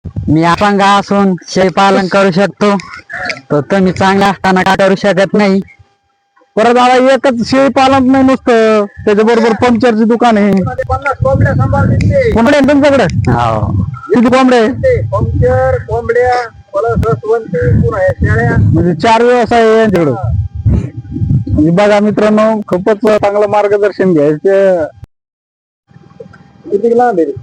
मी अपंग असून शेळी पालन करू शकतो, तर तुम्ही चांगला असताना का करू शकत नाही? परत आता एकच शेळी पालन नाही नुसतं, त्याच्याबरोबर पंक्चरची दुकान आहे. 50 कोंबड्या सांभाळते कोंबड्या आहे तुमच्याकडे? हो. किती कोंबड्या आहे? पंक्चर कोंबड्या परत रसवंती पुन्हा या शेळ्या. म्हणजे 4 व्यवसाय आहे यांच्याकडे. म्हणजे बघा मित्रांनो, खूपच चांगलं मार्गदर्शन घ्यायचं. किती लांब आहे रे?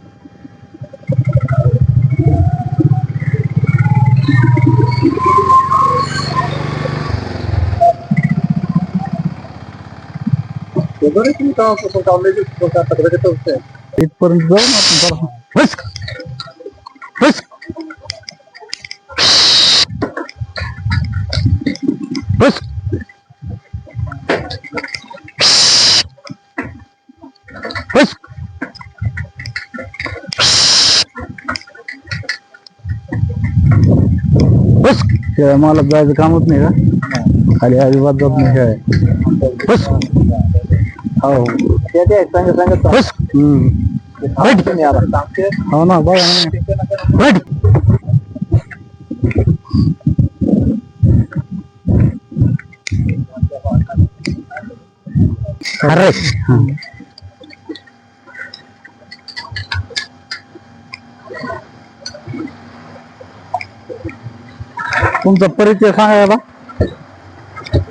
बरेच मी काम करतो, कामल्याची इथपर्यंत जाऊ ना आपण थोडं. बस. बस. बस. बस. बस. शेळ्या मला जायचं कामच नाही का? खाली अजिबात जात नाही शेळ्या. बस. हो. सांगत बस. हो ना, बघा ना. अरे तुमचा परिचय सांगा आता.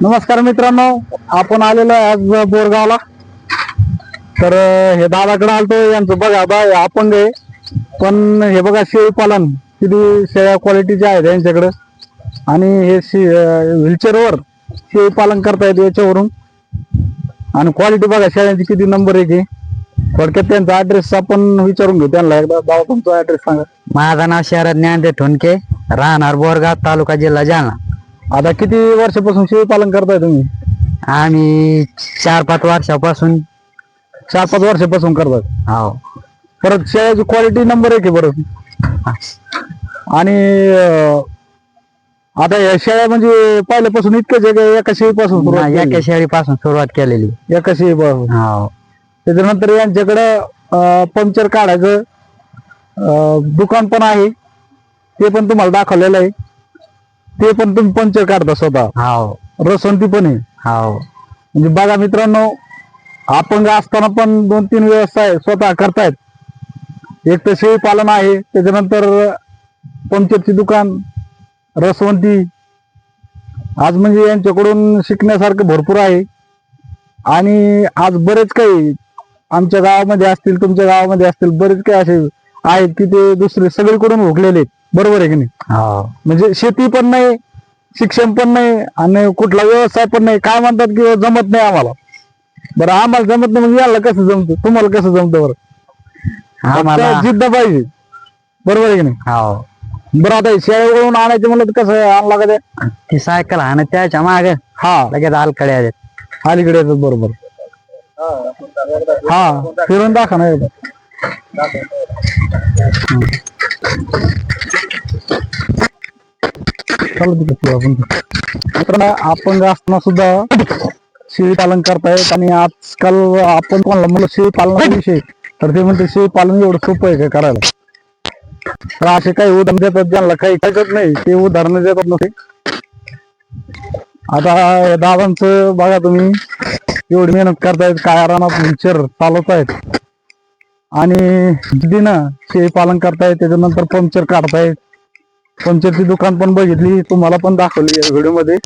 नमस्कार मित्रांनो, आपण आलेलो आहे आज बोरगावला. तर हे दादाकडे आलतो. यांचं बघा बा अपंग आहे, पण हे बघा शेळी पालन किती शेळ्या क्वालिटीचे आहेत यांच्याकडे. आणि हे व्हीलचेअरवर शेळी पालन करतायत याच्यावरून. आणि क्वालिटी बघा शेळ्यांची किती नंबर आहे की. थोडक्यात त्यांचा ऍड्रेस आपण विचारून घेऊ त्यांना एकदा. दादा तुमचा ऍड्रेस सांगा. माझं नाव शरद ज्ञानदेव ठोणके, राहणार बोरगाव, तालुका जिल्हा जालना. आता किती वर्षापासून शेळी पालन करताय तुम्ही? आम्ही 4-5 वर्षापासून. 4-5 वर्षापासून करतात. हो. परत शेळ्याची क्वालिटी नंबर 1 आहे बरं. आणि आता या शेळ्या म्हणजे पहिल्यापासून इतकंच आहे का एका शेळीपासून सुरुवात नाही, केली? एका शेळीपासून सुरुवात केलेली. एका शेळीपासून. हो. त्याच्यानंतर यांच्याकडं पंक्चर काढायचं दुकान पण आहे, ते पण तुम्हाला दाखवलेलं आहे. ते पण तुम्ही पंक्चर काढता स्वतः. हो. रसवंती पण आहे. हो. म्हणजे बघा मित्रांनो, अपंग असताना पण 2-3 व्यवसाय स्वतः करतायत. एक तर शेळी पालन आहे, त्याच्यानंतर पंक्चरची दुकान, रसवंती. आज म्हणजे यांच्याकडून शिकण्यासारखं भरपूर आहे. आणि आज बरेच काही आमच्या गावामध्ये असतील, तुमच्या गावामध्ये असतील, बरेच काही असे आहेत की ते दुसरे सगळीकडून हुकलेले आहेत. बरोबर आहे की नाही? हो. म्हणजे शेती पण नाही, शिक्षण पण नाही, आणि कुठला व्यवसाय पण नाही. काय म्हणतात की जमत नाही आम्हाला. बरं, आम्हाला जमत नाही म्हणजे याला कसं जमतं? तुम्हाला कसं जमतं बरं? आम्हाला फक्त जिद्द पाहिजे. बरोबर आहे की नाही? हो. बरं, आता शेळीवरून आणायचं म्हणलं तर कसं आणला का ते? ती सायकल हाणत त्याच्या मागे हा, लगेच आलकडे आले. अलीकडे येतात. बरोबर. हा, फिरून दाखवा ना एकदा. आपण अपंग असताना सुद्धा शेळी पालन करतायत. आणि आजकाल आपण कोणाला मुलं शेळी पालनाविषयी तर ते म्हणते शेळी पालन एवढं सोपं आहे का करायला? तर असे काही उदाहरण देतात ज्यांना काही कळत नाही, ते उदाहरण देतात नव्हते. आता दादांचं बघा तुम्ही, एवढी मेहनत करतायत, काय रानात व्हीलचेअर चालवत आहेत आणि जिद्दीनं शेळी पालन करतायत. त्याच्यानंतर पंक्चर काढतायत. पंक्चरची दुकान पण बघितली, तुम्हाला पण दाखवली या व्हिडिओ मध्ये.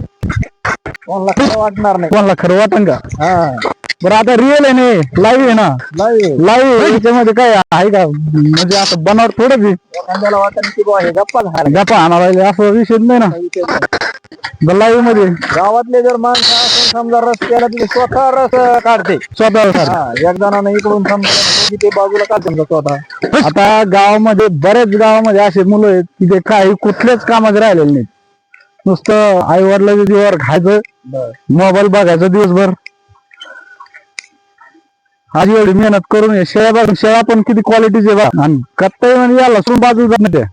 कोणाला खरं वाटणार नाही. कोणाला खरं वाटन का? हा, बरं, आता रिअल आहे ना, लाईव्ह आहे ना. लाईव्ह याच्यामध्ये काय आहे का? म्हणजे असं बनावट थोडंच आहे. एखाद्याला वाटत की बुवा हे गप्पा झाल्या. गप्पा आणायला असं विषय नाही ना. लाईव्ह मध्ये गावातले जर माणसं असून समजा रस केला तर स्वतः रस काढते. स्वतः. एक जणांना इकडून समजा ते बाजूला काढते स्वतः. आता गावामध्ये बरेच गावामध्ये असे मुलं आहेत की ते काही कुठल्याच कामात राहिलेले नाहीत. नुसतं आई वडिलांच्या जीवावर खायचं, मोबाईल बघायचं दिवसभर. आज एवढी मेहनत करून शेळ्या पण किती क्वालिटीचे बा. आणि कत्ताई म्हणजे याला सोडून बाजू जात नाही.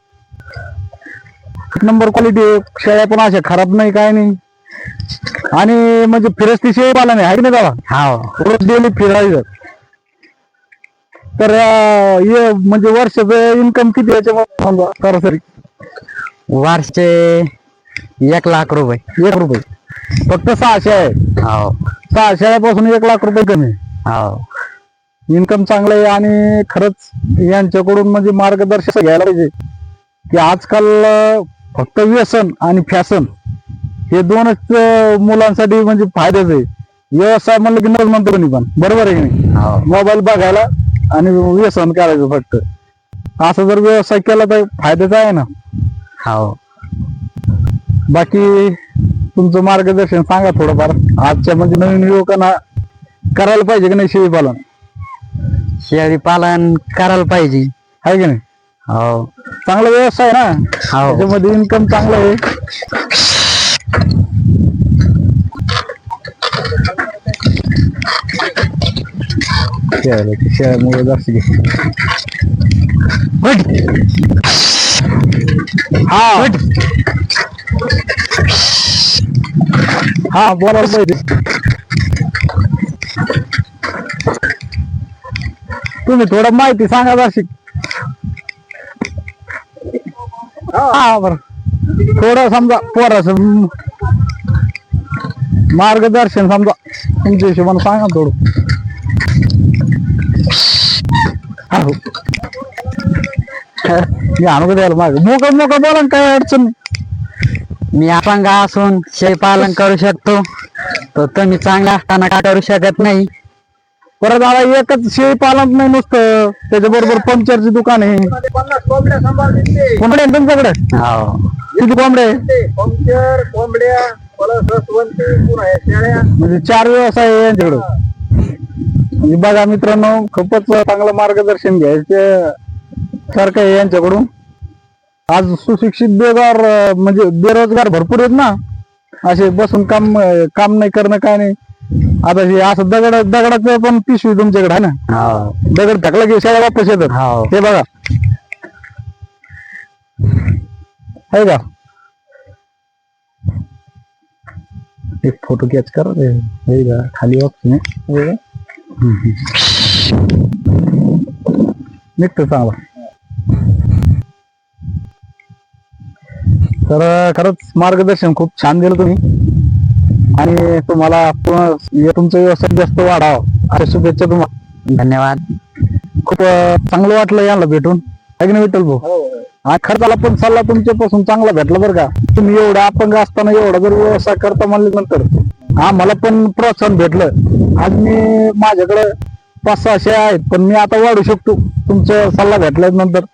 एक नंबर क्वालिटी. शेळ्या पण अशा खराब नाही, काय नाही. आणि म्हणजे फिरस्ती शेळी पालन आहे की नाही दादा? हो. रोज डेली फिरायचं. तर हे म्हणजे वर्षाचं इन्कम किती याच्यामध्ये समजा सरासरी वर्षे 1,00,000 रुपये. 1 रुपये. फक्त 600 आहे. हो 6 शेळ्यापासून 1,00,000 रुपये कमी आहे. हो इन्कम चांगलं आहे आणि खरंच यांच्याकडून म्हणजे मार्गदर्शन घ्यायला पाहिजे की आजकाल फक्त व्यसन आणि फॅशन हे दोनच मुलांसाठी म्हणजे फायद्याच आहे. व्यवसाय म्हणलं की नच म्हणतो कोणी पण, बरोबर आहे की नाही? हो मोबाईल बघायला आणि व्यसन करायचं फक्त. असं जर व्यवसाय केला तर फायद्याचा आहे ना. हो बाकी तुमचं मार्गदर्शन सांगा थोडंफार. आजच्या म्हणजे नवीन युवकांना करायला पाहिजे की नाही शेळीपालन? शेळी पालन करायला पाहिजे. आहे की नाही? हो चांगला व्यवसाय आहे ना, हो त्याच्यामध्ये इन्कम चांगलं आहे. शेळ्यामुळे जास्त घे. हा हा बोलायला पाहिजे. तुम्ही थोडं माहिती सांगा जाशी. हा बरं थोडं समजा पोराचं मार्गदर्शन समजा तुमच्या हिशोबाने सांगा थोडं. हो मी आणू द्यायला मागे मोकळं मोकळं बोला ना, काय अडचण नाही. मी अपंग असून शेळी पालन करू शकतो, तर तुम्ही चांगला असताना का करू शकत नाही? परत आता एकच शेळी पालन नाही नुसतं, त्याच्याबरोबर पंक्चरची दुकान आहे. 50 कोंबड्या सांभाळते. कोंबड्या आहे तुमच्याकडे? हो किती कोंबड्या आहे? पंक्चर कोंबड्या परत रसवंती पुन्हा हे शेळ्या. म्हणजे 4 व्यवसाय आहे यांच्याकडे. म्हणजे बघा मित्रांनो, खूपच चांगलं मार्गदर्शन घ्यायचं सारखं आहे यांच्याकडून. आज सुशिक्षित बेरोजगार म्हणजे बेरोजगार भरपूर आहेत ना, असे बसून काम नाही करणं काय नाही. आता हे असं दगडाचं पण पिशवी तुमच्याकडे आहे ना, हो दगड टाकला की शाळा वापस येतात. हो हे बघा आहे का? एक फोटो कॅच करा रे. हे का खाली ऑप्शन आहे निघतो चांगला. तर खरंच मार्गदर्शन खूप छान दिलं तुम्ही आणि तुम्हाला तुमचा व्यवसाय जास्त वाढावा अशा शुभेच्छा तुम्हाला. धन्यवाद. खूप चांगलं वाटलं याला भेटून, आहे की नाही विठ्ठल भाऊ? हा खर्चाला पण सल्ला तुमच्यापासून चांगला भेटला बरं का. तुम्ही एवढा अपंग असताना एवढा जर व्यवसाय करता म्हणल्यानंतर आम्हाला पण प्रोत्साहन भेटलं. आज मी माझ्याकडे 500-600 आहेत, पण मी आता वाढू शकतो तुमचा सल्ला भेटल्यानंतर.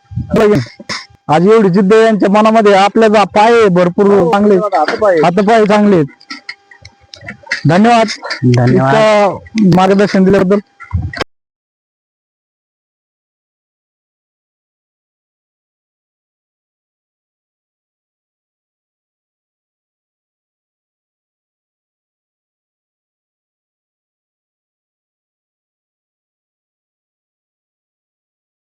आज एवढी जिद्द यांच्या मनामध्ये. आपल्या पाय भरपूर चांगले, हातपाय चांगले आहेत. धन्यवाद धन्यवाद. इतकं मार्गदर्शन दिल्याबद्दल.